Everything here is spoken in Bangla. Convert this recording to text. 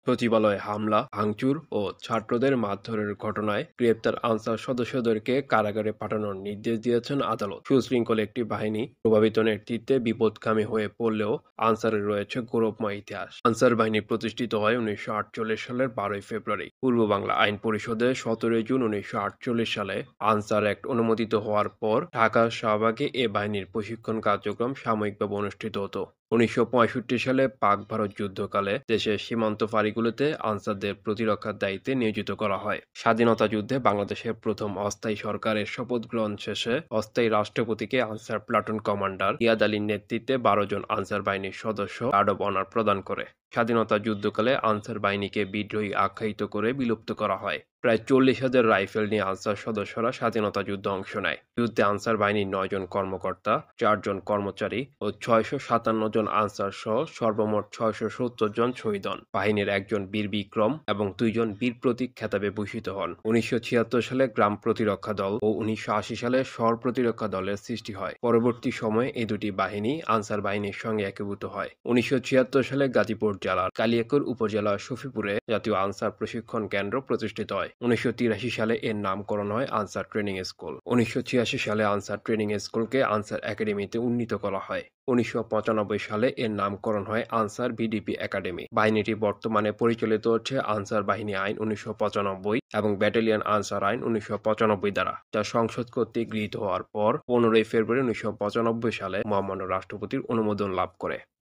সচিবালয়ে হামলা, ভাঙচুর ও ছাত্রদের মারধরের ঘটনায় গ্রেপ্তার আনসার সদস্যদেরকে কারাগারে পাঠানোর নির্দেশ দিয়েছেন আদালত। সুশৃঙ্খল একটি বাহিনী প্রভাবিত নেতৃত্বে বিপদগামী হয়ে পড়লেও আনসারের রয়েছে গৌরবময় ইতিহাস। আনসার বাহিনী প্রতিষ্ঠিত হয় 1948 সালের 12 ফেব্রুয়ারি পূর্ব বাংলা আইন পরিষদে 17 জুন 1948 সালে আনসার অ্যাক্ট অনুমোদিত হওয়ার পর ঢাকার শাহবাগে এ বাহিনীর প্রশিক্ষণ কার্যক্রম সাময়িকভাবে অনুষ্ঠিত হতো। 1965 সালে পাক ভারত যুদ্ধকালে দেশের সীমান্ত ফাঁড়িগুলোতে আনসারদের প্রতিরক্ষার দায়িত্বে নিয়োজিত করা হয়। স্বাধীনতা যুদ্ধে বাংলাদেশের প্রথম অস্থায়ী সরকারের শপথ গ্রহণ শেষে অস্থায়ী রাষ্ট্রপতিকে আনসার প্লাটুন কমান্ডার ইয়াদ আলীর নেতৃত্বে 12 জন আনসার বাহিনীর সদস্য গার্ড অব অনার প্রদান করে। স্বাধীনতা যুদ্ধকালে আনসার বাহিনীকে বিদ্রোহী আখ্যায়িত করে বিলুপ্ত করা হয়। প্রায় 40,000 রাইফেল নিয়ে আনসার সদস্যরা স্বাধীনতা যুদ্ধে অংশ নেয়। যুদ্ধে আনসার বাহিনীর 9 জন কর্মকর্তা, 4 জন কর্মচারী ও 657 জন আনসার সহ সর্বমোট 670 জন শহীদ হন। বাহিনীর 1 জন বীর বিক্রম এবং 2 জন বীর প্রতীক খেতাবে ভূষিত হন। 1976 সালে গ্রাম প্রতিরক্ষা দল ও 1980 সালে শহর প্রতিরক্ষা দলের সৃষ্টি হয়। পরবর্তী সময়ে এই দুটি বাহিনী আনসার বাহিনীর সঙ্গে একীভূত হয়। 1976 সালে গাজীপুর জেলার কালিয়াকৈর উপজেলার শফিপুরে জাতীয় আনসার প্রশিক্ষণ কেন্দ্র প্রতিষ্ঠিত হয়। 1983 সালে এর নামকরণ হয় আনসার ট্রেনিং স্কুল। 1986 সালে আনসার ট্রেনিং স্কুলকে আনসার একাডেমিতে উন্নীত করা হয়। 1995 সালে এর নামকরণ হয় আনসার বিডিপি একাডেমি। বাহিনীটি বর্তমানে পরিচালিত হচ্ছে আনসার বাহিনী আইন 1995 এবং ব্যাটালিয়ন আনসার আইন 1995 দ্বারা, যা সংসদ কর্তৃক গৃহীত হওয়ার পর 15 ফেব্রুয়ারি 1995 সালে মহামান্য রাষ্ট্রপতির অনুমোদন লাভ করে।